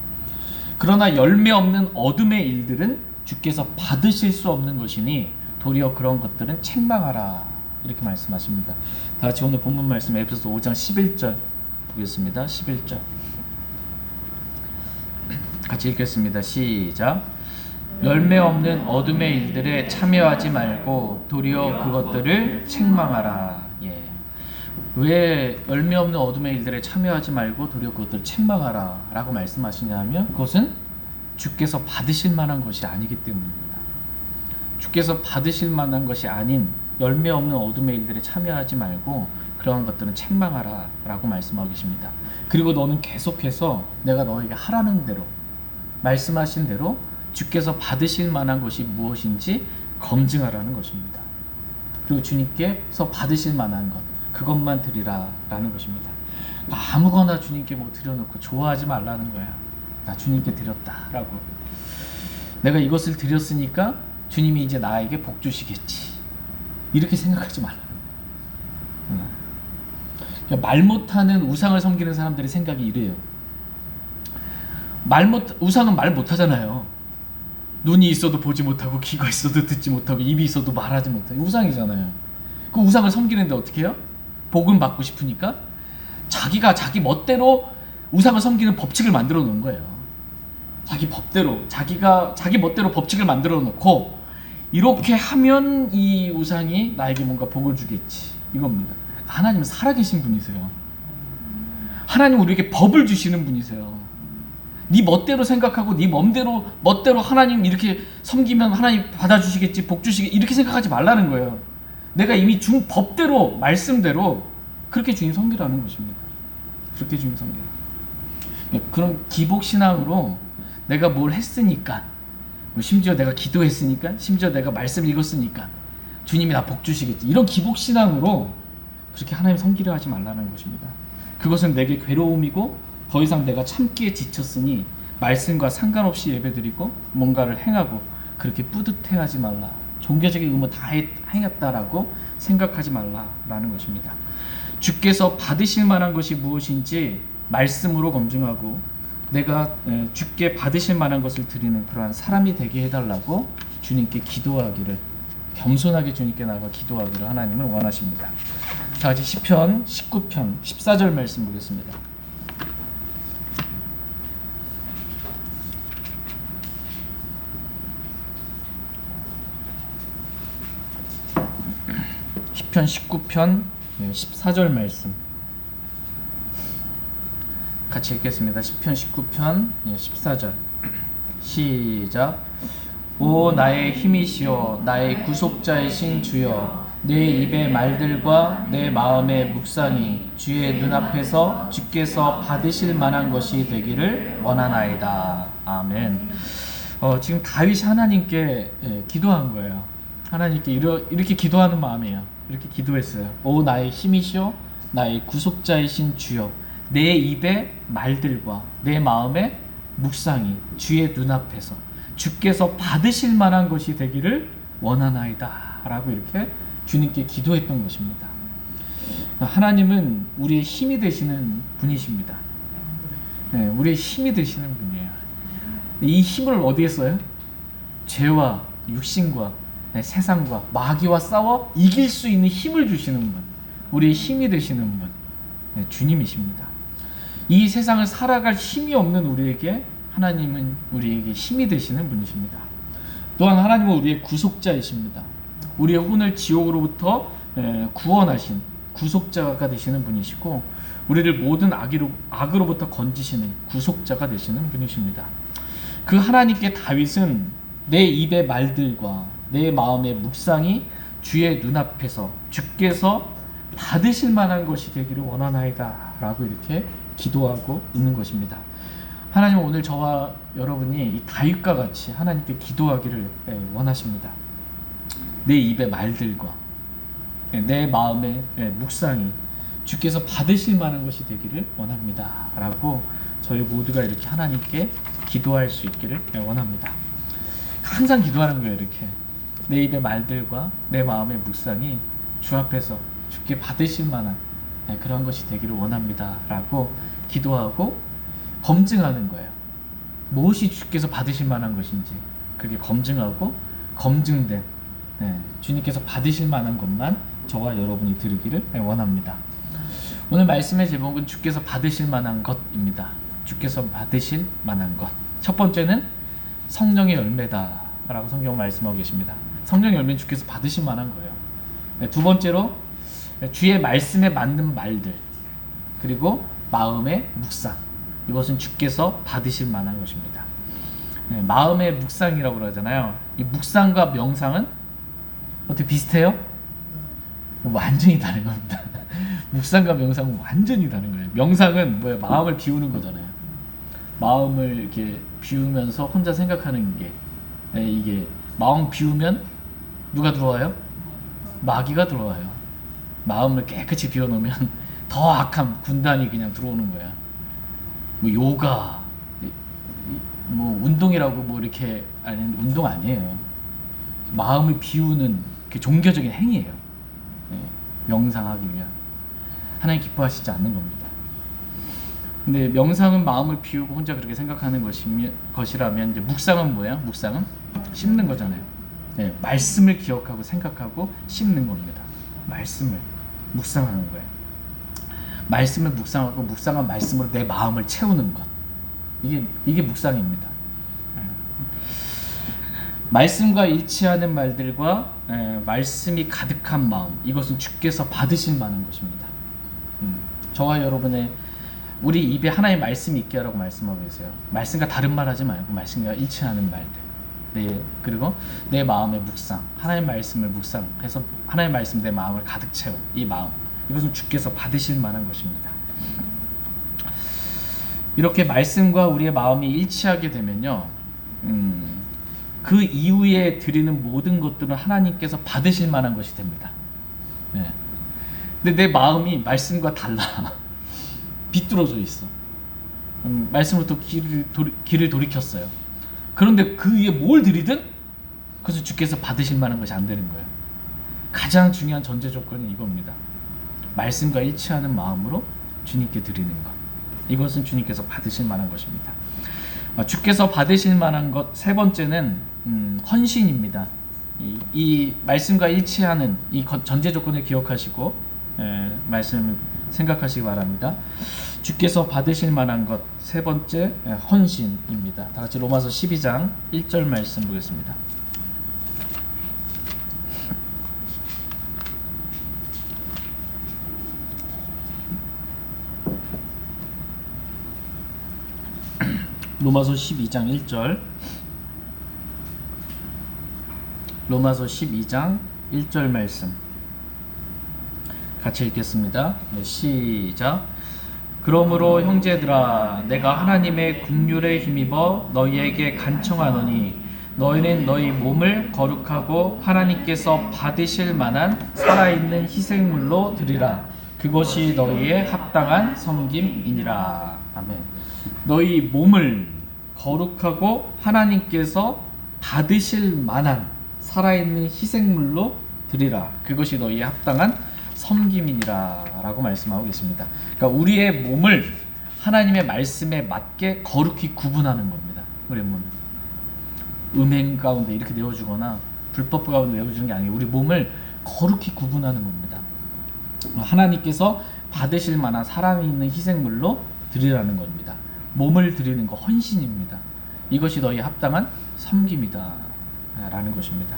그러나 열매 없는 어둠의 일들은 주께서 받으실 수 없는 것이니 도리어 그런 것들은 책망하라, 이렇게 말씀하십니다. 다 같이 오늘 본문 말씀 에베소서 5장 11절 보겠습니다. 11절 같이 읽겠습니다. 시작. 열매 없는 어둠의 일들에 참여하지 말고 도리어 그것들을 책망하라. 왜 열매 없는 어둠의 일들에 참여하지 말고 도리어 그것들을 책망하라 라고 말씀하시냐면, 그것은 주께서 받으실 만한 것이 아니기 때문입니다. 주께서 받으실 만한 것이 아닌 열매 없는 어둠의 일들에 참여하지 말고 그러한 것들은 책망하라 라고 말씀하고 계십니다. 그리고 너는 계속해서 내가 너에게 하라는 대로 말씀하신 대로 주께서 받으실 만한 것이 무엇인지 검증하라는 것입니다. 그리고 주님께서 받으실 만한 것, 그것만 드리라라는 것입니다. 아무거나 주님께 뭐 드려놓고 좋아하지 말라는 거야. 나 주님께 드렸다라고. 내가 이것을 드렸으니까 주님이 이제 나에게 복 주시겠지. 이렇게 생각하지 말라는 거야. 그러니까 말 못하는 우상을 섬기는 사람들의 생각이 이래요. 우상은 말 못하잖아요. 눈이 있어도 보지 못하고, 귀가 있어도 듣지 못하고, 입이 있어도 말하지 못하고, 우상이잖아요. 그 우상을 섬기는데 어떻게 해요? 복은 받고 싶으니까 자기가 자기 멋대로 우상을 섬기는 법칙을 만들어 놓은 거예요. 자기 법대로, 자기가 자기 멋대로 법칙을 만들어 놓고, 이렇게 하면 이 우상이 나에게 뭔가 복을 주겠지, 이겁니다. 하나님은 살아계신 분이세요. 하나님은 우리에게 법을 주시는 분이세요. 네 멋대로 생각하고 네 멋대로 하나님 이렇게 섬기면 하나님 받아주시겠지, 복 주시겠지, 이렇게 생각하지 말라는 거예요. 내가 이미 준 법대로, 말씀대로 그렇게 주님 섬기라는 것입니다. 그렇게 주님 섬기라. 그런 기복신앙으로 내가 뭘 했으니까, 심지어 내가 기도했으니까, 심지어 내가 말씀 읽었으니까 주님이 나 복 주시겠지, 이런 기복신앙으로 그렇게 하나님 섬기려 하지 말라는 것입니다. 그것은 내게 괴로움이고, 더 이상 내가 참기에 지쳤으니 말씀과 상관없이 예배드리고 뭔가를 행하고 그렇게 뿌듯해하지 말라, 종교적인 의무 다 행했다라고 생각하지 말라라는 것입니다. 주께서 받으실 만한 것이 무엇인지 말씀으로 검증하고, 내가 주께 받으실 만한 것을 드리는 그러한 사람이 되게 해달라고 주님께 기도하기를, 겸손하게 주님께 나가 기도하기를 하나님은 원하십니다. 자, 이제 시편 19편 14절 말씀 보겠습니다. 시편 19편 14절 말씀 같이 읽겠습니다. 시편 19편 14절 시작. 오 나의 힘이시여, 나의 구속자이신 주여, 내 입의 말들과 내 마음의 묵상이 주의 눈앞에서 주께서 받으실 만한 것이 되기를 원하나이다. 아멘. 지금 다윗이 하나님께 기도한 거예요. 하나님께 이렇게 기도하는 마음이에요. 이렇게 기도했어요. 오 나의 힘이시여, 나의 구속자이신 주여, 내 입의 말들과 내 마음의 묵상이 주의 눈앞에서 주께서 받으실 만한 것이 되기를 원하나이다 라고 이렇게 주님께 기도했던 것입니다. 하나님은 우리의 힘이 되시는 분이십니다. 우리의 힘이 되시는 분이에요. 이 힘을 어디에 써요? 죄와 육신과 세상과 마귀와 싸워 이길 수 있는 힘을 주시는 분, 우리의 힘이 되시는 분, 주님이십니다. 이 세상을 살아갈 힘이 없는 우리에게 하나님은 우리에게 힘이 되시는 분이십니다. 또한 하나님은 우리의 구속자이십니다. 우리의 혼을 지옥으로부터 구원하신 구속자가 되시는 분이시고, 우리를 모든 악으로부터 건지시는 구속자가 되시는 분이십니다. 그 하나님께 다윗은 내 입의 말들과 내 마음의 묵상이 주의 눈앞에서 주께서 받으실 만한 것이 되기를 원하나이다 라고 이렇게 기도하고 있는 것입니다. 하나님은 오늘 저와 여러분이 이 다윗과 같이 하나님께 기도하기를 원하십니다. 내 입의 말들과 내 마음의 묵상이 주께서 받으실 만한 것이 되기를 원합니다 라고 저희 모두가 이렇게 하나님께 기도할 수 있기를 원합니다. 항상 기도하는 거예요. 이렇게 내 입의 말들과 내 마음의 묵상이 주 앞에서 주께 받으실 만한 그런 것이 되기를 원합니다 라고 기도하고 검증하는 거예요. 무엇이 주께서 받으실 만한 것인지 그게 검증하고, 검증된 주님께서 받으실 만한 것만 저와 여러분이 들으기를 원합니다. 오늘 말씀의 제목은 주께서 받으실 만한 것입니다. 주께서 받으실 만한 것. 첫 번째는 성령의 열매다 라고 성경은 말씀하고 계십니다. 성령의 열매는 주께서 받으실 만한 거예요. 두 번째로 주의 말씀에 맞는 말들, 그리고 마음의 묵상, 이것은 주께서 받으실 만한 것입니다. 마음의 묵상이라고 그러잖아요. 이 묵상과 명상은 어떻게 비슷해요? 완전히 다른 겁니다. 묵상과 명상은 완전히 다른 거예요. 명상은 뭐예요? 마음을 비우는 거잖아요. 마음을 이렇게 비우면서 혼자 생각하는 게 이게 마음 비우면 누가 들어와요? 마귀가 들어와요. 마음을 깨끗이 비워놓으면 더 악한 군단이 그냥 들어오는 거야. 뭐 요가, 뭐 운동이라고 뭐 이렇게 아니 운동 아니에요. 마음을 비우는 그 종교적인 행위예요. 명상하기 위한 하나님 기뻐하시지 않는 겁니다. 근데 명상은 마음을 비우고 혼자 그렇게 생각하는 것이라면 이제 묵상은 뭐예요? 묵상은 씹는 거잖아요. 말씀을 기억하고 생각하고 씹는 겁니다. 말씀을 묵상하는 거예요. 말씀을 묵상하고 묵상한 말씀으로 내 마음을 채우는 것. 이게 묵상입니다. 말씀과 일치하는 말들과 말씀이 가득한 마음, 이것은 주께서 받으실 만한 것입니다. 저와 여러분의 우리 입에 하나의 말씀이 있게 하라고 말씀하고 계세요. 말씀과 다른 말 하지 말고 말씀과 일치하는 말들. 그리고 내 마음의 묵상, 하나님 말씀을 묵상해서 하나님 말씀 내 마음을 가득 채워. 이 마음, 이것은 주께서 받으실 만한 것입니다. 이렇게 말씀과 우리의 마음이 일치하게 되면요, 그 이후에 드리는 모든 것들은 하나님께서 받으실 만한 것이 됩니다. 근데 내 마음이 말씀과 달라. 비뚤어져 있어. 말씀으로부터 길을 돌이켰어요. 그런데 그 위에 뭘 드리든 그것을 주께서 받으실 만한 것이 안 되는 거예요. 가장 중요한 전제 조건은 이겁니다. 말씀과 일치하는 마음으로 주님께 드리는 것. 이것은 주님께서 받으실 만한 것입니다. 주께서 받으실 만한 것 세 번째는 헌신입니다. 이 말씀과 일치하는 이 전제 조건을 기억하시고 말씀을 생각하시기 바랍니다. 주께서 받으실 만한 것 세 번째 헌신입니다. 다 같이 로마서 12장 1절 말씀 보겠습니다. 로마서 12장 1절. 로마서 12장 1절 말씀 같이 읽겠습니다. 시작. 그러므로 형제들아, 내가 하나님의 긍휼에 힘입어 너희에게 간청하노니 너희는 너희 몸을 거룩하고 하나님께서 받으실 만한 살아있는 희생물로 드리라. 그것이 너희의 합당한 섬김이니라. 아멘. 너희 몸을 거룩하고 하나님께서 받으실 만한 살아있는 희생물로 드리라. 그것이 너희의 합당한 섬김이니라 라고 말씀하고 계십니다. 그러니까 우리의 몸을 하나님의 말씀에 맞게 거룩히 구분하는 겁니다. 우리의 몸을 음행 가운데 이렇게 내어주거나 불법 가운데 내어주는 게 아니에요. 우리 몸을 거룩히 구분하는 겁니다. 하나님께서 받으실 만한 살아있는 희생물로 드리라는 겁니다. 몸을 드리는 거 헌신입니다. 이것이 너희 합당한 섬김이다 라는 것입니다.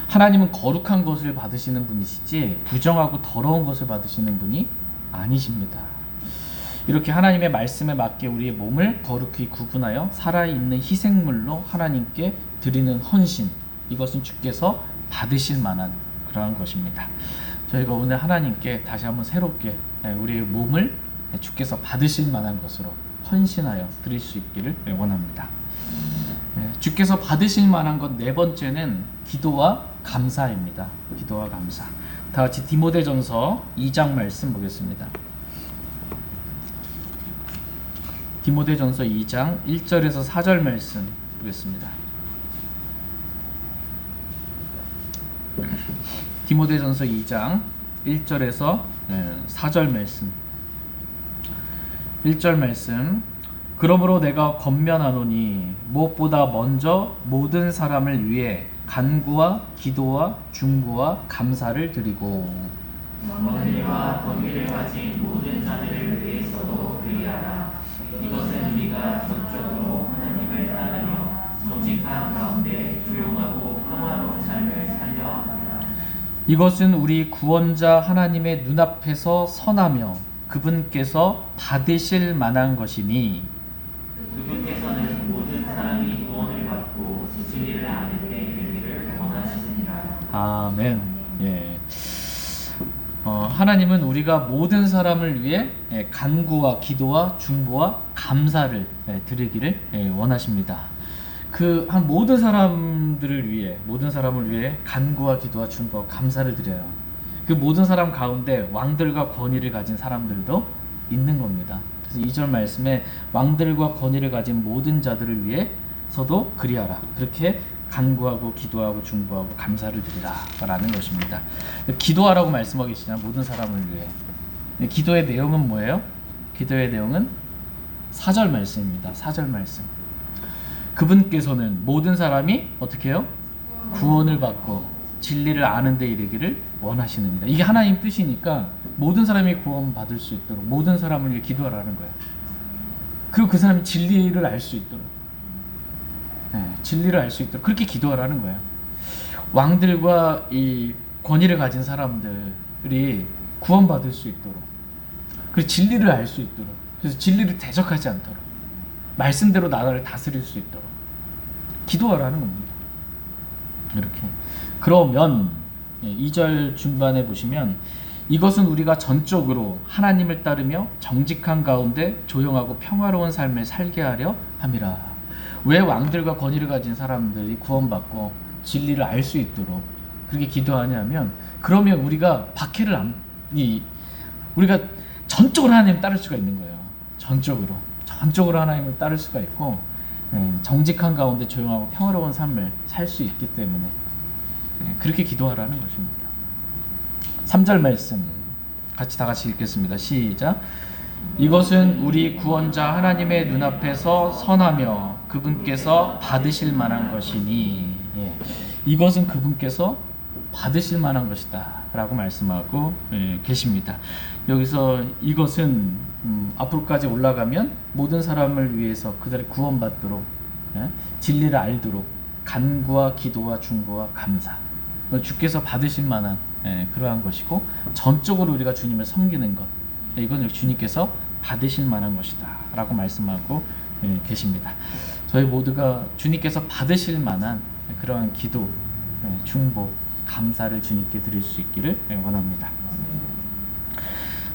하나님은 거룩한 것을 받으시는 분이시지 부정하고 더러운 것을 받으시는 분이 아니십니다. 이렇게 하나님의 말씀에 맞게 우리의 몸을 거룩히 구분하여 살아있는 희생물로 하나님께 드리는 헌신, 이것은 주께서 받으실 만한 그러한 것입니다. 저희가 오늘 하나님께 다시 한번 새롭게 우리의 몸을 주께서 받으실 만한 것으로 헌신하여 드릴 수 있기를 원합니다. 주께서 받으실 만한 것 네 번째는 기도와 감사입니다. 기도와 감사. 다 같이 디모데전서 2장 말씀 보겠습니다. 디모데전서 2장 1절에서 4절 말씀 보겠습니다. 디모데전서 2장 1절에서 4절 말씀. 1절 말씀. 그러므로 내가 권면하노니 무엇보다 먼저 모든 사람을 위해 간구와 기도와 중보와 감사를 드리고 권리와 권위를 가진 모든 자들을 위해서도 그리하라. 이것은 우리가 전적으로 하나님을 따르며 정직한 가운데 조용하고 평화로운 삶을 살려 합니다. 이것은 우리 구원자 하나님의 눈앞에서 선하며 그분께서 받으실 만한 것이니 그분께서는 모든 사람이 구원을 받고 진리를 아는 데 이르기를 원하시니라. 아멘. 예. 하나님은 우리가 모든 사람을 위해 간구와 기도와 중보와 감사를 드리기를 원하십니다. 그 한 모든 사람들을 위해, 모든 사람을 위해 간구와 기도와 중보와 감사를 드려요. 그 모든 사람 가운데 왕들과 권위를 가진 사람들도 있는 겁니다. 그래서 2절 말씀에 왕들과 권위를 가진 모든 자들을 위해서도 그리하라. 그렇게 간구하고 기도하고 중보하고 감사를 드리라 라는 것입니다. 기도하라고 말씀하고 계시냐, 모든 사람을 위해. 기도의 내용은 뭐예요? 기도의 내용은 4절 말씀입니다. 4절 말씀. 그분께서는 모든 사람이 어떻게 해요? 구원을 받고 진리를 아는 데 이르기를 원하시느니라. 이게 하나님 뜻이니까 모든 사람이 구원 받을 수 있도록 모든 사람을 위해 기도하라는 거예요. 그리고 그 사람이 진리를 알 수 있도록, 진리를 알 수 있도록 그렇게 기도하라는 거예요. 왕들과 이 권위를 가진 사람들이 구원받을 수 있도록, 그리고 진리를 알 수 있도록, 그래서 진리를 대적하지 않도록, 말씀대로 나라를 다스릴 수 있도록 기도하라는 겁니다. 이렇게. 그러면 2절 중반에 보시면 이것은 우리가 전적으로 하나님을 따르며 정직한 가운데 조용하고 평화로운 삶을 살게 하려 함이라. 왜 왕들과 권위를 가진 사람들이 구원받고 진리를 알 수 있도록 그렇게 기도하냐면, 그러면 우리가 박해를 우리가 전적으로 하나님을 따를 수가 있는 거예요. 전적으로 하나님을 따를 수가 있고, 정직한 가운데 조용하고 평화로운 삶을 살 수 있기 때문에 그렇게 기도하라는 것입니다. 3절 말씀 다 같이 읽겠습니다. 시작. 이것은 우리 구원자 하나님의 눈앞에서 선하며 그분께서 받으실 만한 것이니, 이것은 그분께서 받으실 만한 것이다 라고 말씀하고 계십니다. 여기서 이것은 앞으로까지 올라가면 모든 사람을 위해서 그들이 구원받도록, 진리를 알도록 간구와 기도와 중보와 감사, 주께서 받으실 만한 그러한 것이고, 전적으로 우리가 주님을 섬기는 것, 이건 주님께서 받으실 만한 것이다 라고 말씀하고 계십니다. 저희 모두가 주님께서 받으실 만한 그러한 기도, 중보, 감사를 주님께 드릴 수 있기를 원합니다.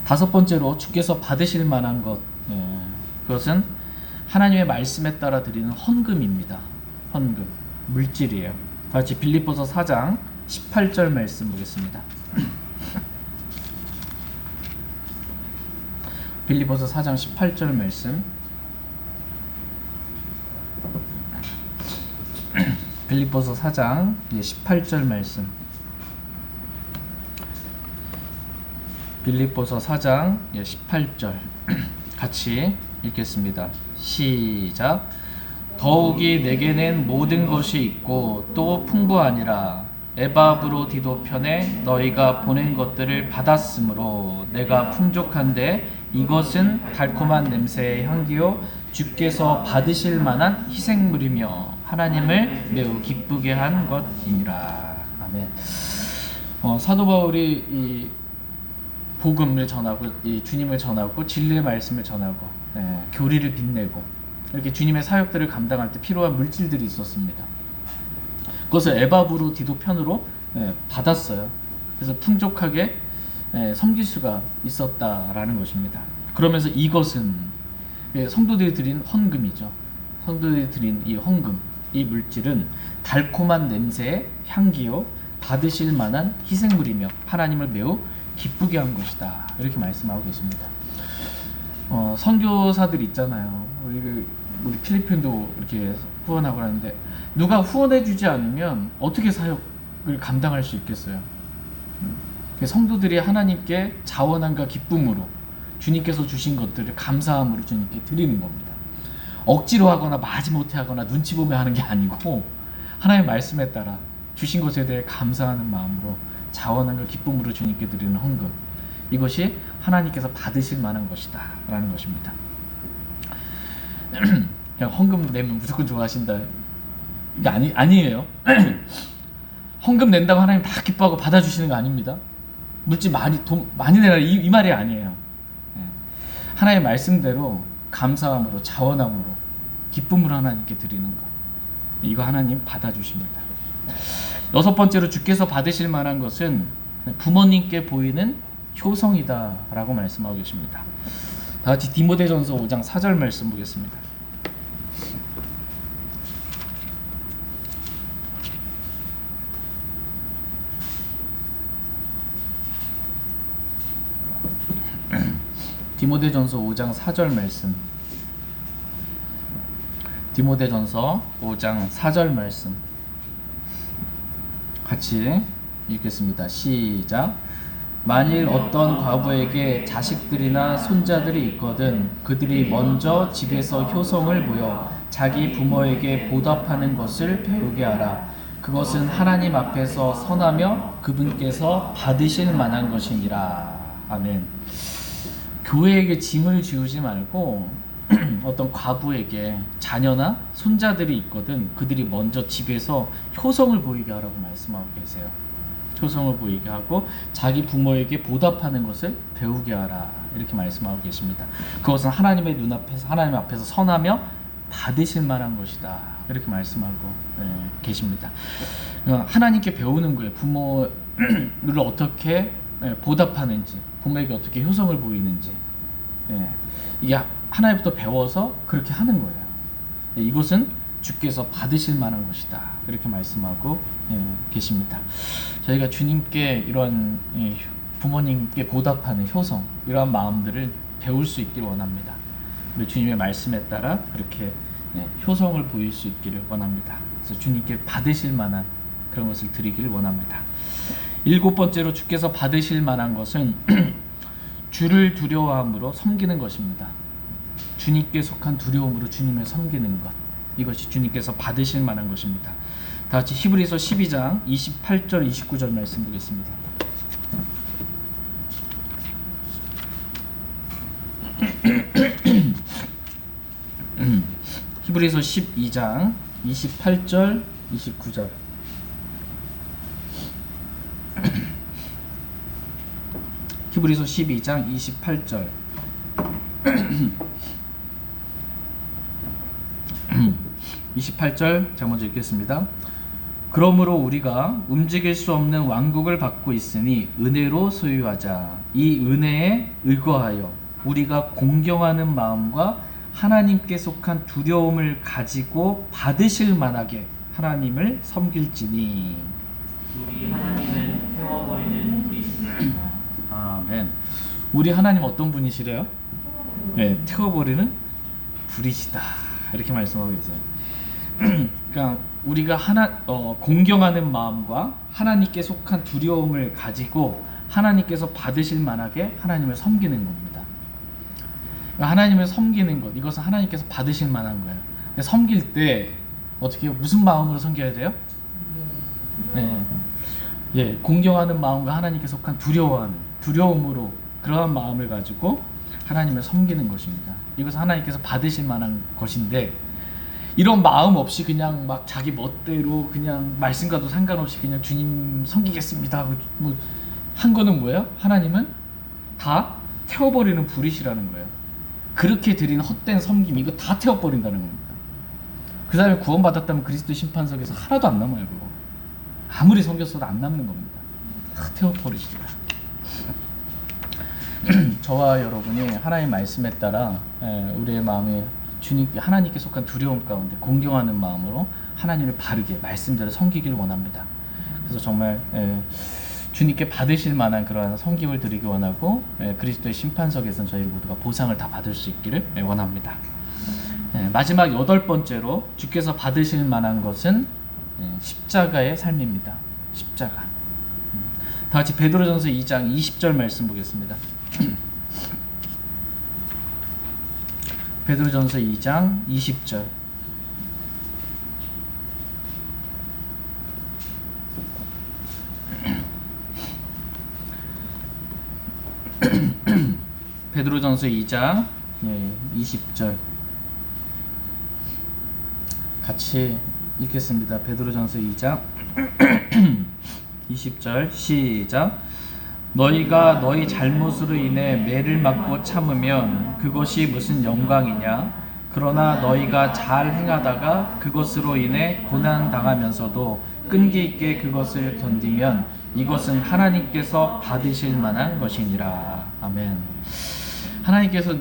5번째로 주께서 받으실 만한 것, 그것은 하나님의 말씀에 따라 드리는 헌금입니다. 헌금, 물질이에요. 다 같이 빌립보서 4장 18절 말씀 보겠습니다. 빌립보서 4장 18절 말씀. 빌립보서 4장 18절 말씀. 빌립보서 4장 18절 같이 읽겠습니다. 시작. 더욱이 내게는 모든 것이 있고 또 풍부하니라. 에바브로디도 편에 너희가 보낸 것들을 받았으므로 내가 풍족한데 이것은 달콤한 냄새의 향기요 주께서 받으실 만한 희생물이며 하나님을 매우 기쁘게 한 것이니라. 아멘. 사도 바울이 이 복음을 전하고, 이 주님을 전하고, 진리의 말씀을 전하고, 교리를 빛내고, 이렇게 주님의 사역들을 감당할 때 필요한 물질들이 있었습니다. 그것을 에바브로디도 편으로 받았어요. 그래서 풍족하게 섬길 수가 있었다라는 것입니다. 그러면서 이것은 성도들이 드린 헌금이죠. 성도들이 드린 이 헌금, 이 물질은 달콤한 냄새의 향기요 받으실 만한 희생물이며 하나님을 매우 기쁘게 한 것이다. 이렇게 말씀하고 계십니다. 선교사들 있잖아요. 우리 필리핀도 이렇게 후원하고 하는데 누가 후원해주지 않으면 어떻게 사역을 감당할 수 있겠어요? 성도들이 하나님께 자원함과 기쁨으로 주님께서 주신 것들을 감사함으로 주님께 드리는 겁니다. 억지로 하거나 마지못해 하거나 눈치 보며 하는 게 아니고 하나님의 말씀에 따라 주신 것에 대해 감사하는 마음으로 자원함과 기쁨으로 주님께 드리는 헌금, 이것이 하나님께서 받으실 만한 것이다 라는 것입니다. 그냥 헌금 내면 무조건 좋아하신다, 이게 아니에요. 헌금 낸다고 하나님 다 기뻐하고 받아주시는 거 아닙니다. 물질 돈 많이 내라 이 말이 아니에요. 하나님의 말씀대로 감사함으로 자원함으로 기쁨으로 하나님께 드리는 것, 이거 하나님 받아주십니다. 6번째로 주께서 받으실 만한 것은 부모님께 보이는 효성이다라고 말씀하고 계십니다. 다 같이 디모데전서 5장 4절 말씀 보겠습니다. 디모데전서 5장 4절 말씀. 디모데전서 5장 4절 말씀. 같이 읽겠습니다. 시작. 만일 어떤 과부에게 자식들이나 손자들이 있거든 그들이 먼저 집에서 효성을 보여 자기 부모에게 보답하는 것을 배우게 하라. 그것은 하나님 앞에서 선하며 그분께서 받으실 만한 것이니라. 아멘. 교회에게 짐을 지우지 말고 어떤 과부에게 자녀나 손자들이 있거든 그들이 먼저 집에서 효성을 보이게 하라고 말씀하고 계세요. 효성을 보이게 하고 자기 부모에게 보답하는 것을 배우게 하라 이렇게 말씀하고 계십니다. 그것은 하나님의 눈앞에서 하나님 앞에서 선하며 받으실 만한 것이다 이렇게 말씀하고 계십니다. 하나님께 배우는 거예요. 부모를 어떻게 보답하는지, 부모에게 어떻게 효성을 보이는지, 이게 하나님부터 배워서 그렇게 하는 거예요. 이것은 주께서 받으실 만한 것이다 이렇게 말씀하고 계십니다. 저희가 주님께 이런 부모님께 보답하는 효성 이러한 마음들을 배울 수 있기를 원합니다. 우리 주님의 말씀에 따라 그렇게 효성을 보일 수 있기를 원합니다. 그래서 주님께 받으실 만한 그런 것을 드리기를 원합니다. 7번째로 주께서 받으실 만한 것은 주를 두려워함으로 섬기는 것입니다. 주님께 속한 두려움으로 주님을 섬기는 것, 이것이 주님께서 받으실 만한 것입니다. 다 같이 히브리서 12장 28절 29절 말씀 보겠습니다. 히브리서 12장 28절 29절. 히브리서 12장 28절. 28절 제가 먼저 읽겠습니다. 그러므로 우리가 움직일 수 없는 왕국을 받고 있으니 은혜로 소유하자. 이 은혜에 의거하여 우리가 공경하는 마음과 하나님께 속한 두려움을 가지고 받으실 만하게 하나님을 섬길지니. 우리 하나님은 태워버리는 분이시다. 아멘. 우리 하나님 어떤 분이시래요? 태워버리는 불이시다 이렇게 말씀하고 계세요. 그러니까 우리가 공경하는 마음과 하나님께 속한 두려움을 가지고 하나님께서 받으실 만하게 하나님을 섬기는 겁니다. 그러니까 하나님을 섬기는 것, 이것은 하나님께서 받으실 만한 거예요. 섬길 때 어떻게 해요? 무슨 마음으로 섬겨야 돼요? 공경하는 마음과 하나님께 속한 두려움으로 그러한 마음을 가지고 하나님을 섬기는 것입니다. 이것은 하나님께서 받으실 만한 것인데, 이런 마음 없이 그냥 막 자기 멋대로 그냥 말씀과도 상관없이 그냥 주님 섬기겠습니다 하고 한 거는 뭐예요? 하나님은 다 태워버리는 불이시라는 거예요. 그렇게 드리는 헛된 섬김, 이거 다 태워버린다는 겁니다. 그 사람이 구원받았다면 그리스도 심판석에서 하나도 안 남아요. 그거 아무리 섬겼어도 안 남는 겁니다. 다 태워버리시라. 저와 여러분이 하나님의 말씀에 따라 우리의 마음에 주님께, 하나님께 속한 두려움 가운데 공경하는 마음으로 하나님을 바르게 말씀대로 섬기기를 원합니다. 그래서 정말 주님께 받으실 만한 그러한 섬김을 드리기 원하고, 그리스도의 심판석에서는 저희 모두가 보상을 다 받을 수 있기를 원합니다. 마지막 8번째로 주께서 받으실 만한 것은 십자가의 삶입니다. 십자가. 다 같이 베드로전서 2장 20절 말씀 보겠습니다. 베드로전서 2장 20절. 베드로전서 2장 20절 같이 읽겠습니다. 베드로전서 2장 20절 시작. 너희가 너희 잘못으로 인해 매를 맞고 참으면 그것이 무슨 영광이냐? 그러나 너희가 잘 행하다가 그것으로 인해 고난 당하면서도 끈기 있게 그것을 견디면 이것은 하나님께서 받으실 만한 것이니라. 아멘. 하나님께서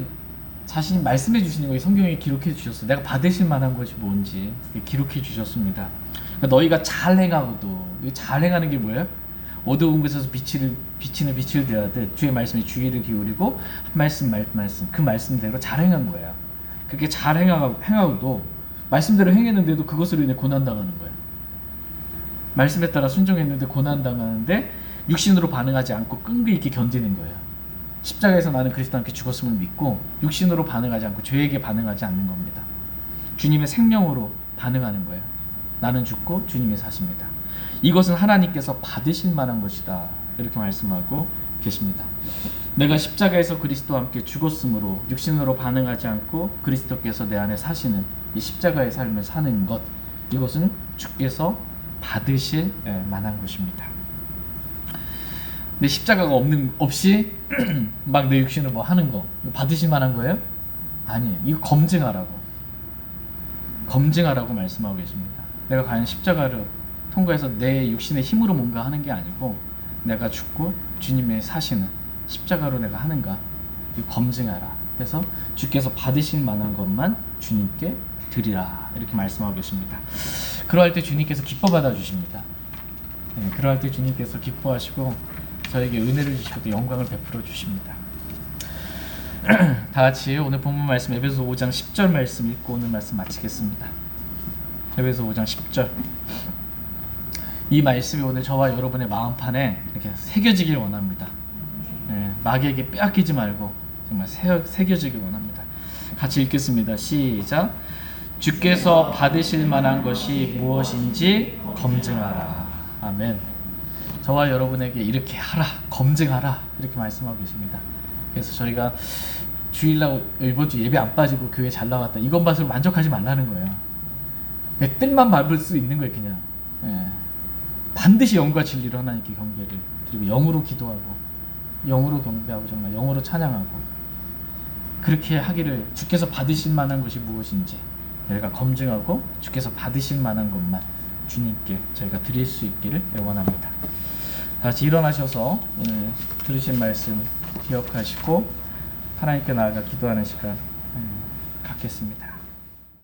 자신이 말씀해 주시는 거 성경에 기록해 주셨어요. 내가 받으실 만한 것이 뭔지 기록해 주셨습니다. 그러니까 너희가 잘 행하고도, 잘 행하는 게 뭐예요? 어두운 곳에서 비치는 빛을 되하듯 주의 말씀에 주의를 기울이고 말씀 그 말씀대로 잘 행한 거예요. 그렇게 잘 행하고도 말씀대로 행했는데도 그것으로 인해 고난당하는 거예요. 말씀에 따라 순종했는데 고난당하는데 육신으로 반응하지 않고 끈기 있게 견디는 거예요. 십자가에서 나는 그리스도와 함께 죽었음을 믿고 육신으로 반응하지 않고 죄에게 반응하지 않는 겁니다. 주님의 생명으로 반응하는 거예요. 나는 죽고 주님이 사십니다. 이것은 하나님께서 받으실 만한 것이다. 이렇게 말씀하고 계십니다. 내가 십자가에서 그리스도와 함께 죽었으므로 육신으로 반응하지 않고 그리스도께서 내 안에 사시는 이 십자가의 삶을 사는 것, 이것은 주께서 받으실 만한 것입니다. 근데 십자가가 없이 막 내 육신으로 뭐 하는 거 받으실 만한 거예요? 아니에요. 이거 검증하라고 말씀하고 계십니다. 내가 과연 십자가를 통과해서 내 육신의 힘으로 뭔가 하는 게 아니고 내가 죽고 주님의 사시는 십자가로 내가 하는가, 이거 검증하라. 그래서 주께서 받으실 만한 것만 주님께 드리라. 이렇게 말씀하고 계십니다. 그러할 때 주님께서 기뻐 받아 주십니다. 그러할 때 주님께서 기뻐하시고 저에게 은혜를 주시고 또 영광을 베풀어 주십니다. 다 같이 오늘 본문 말씀 에베소 5장 10절 말씀 읽고 오늘 말씀 마치겠습니다. 에베소 5장 10절. 이 말씀이 오늘 저와 여러분의 마음판에 이렇게 새겨지길 원합니다. 마귀에게 빼앗기지 말고 정말 새겨지길 원합니다. 같이 읽겠습니다. 시작. 주께서 받으실 만한 것이 무엇인지 검증하라. 아멘. 저와 여러분에게 이렇게 하라, 검증하라, 이렇게 말씀하고 계십니다. 그래서 저희가 주일날 이번 주 예배 안 빠지고 교회 잘 나왔다, 이것 봐서 만족하지 말라는 거예요. 뜻만 밟을 수 있는 거예요. 그냥 반드시 영과 진리로 하나님께 경배를 드리고 영으로 기도하고 영으로 경배하고 정말 영으로 찬양하고 그렇게 하기를, 주께서 받으실 만한 것이 무엇인지 저희가 검증하고 주께서 받으실 만한 것만 주님께 저희가 드릴 수 있기를 원합니다. 다 같이 일어나셔서 오늘 들으신 말씀 기억하시고 하나님께 나아가 기도하는 시간 갖겠습니다.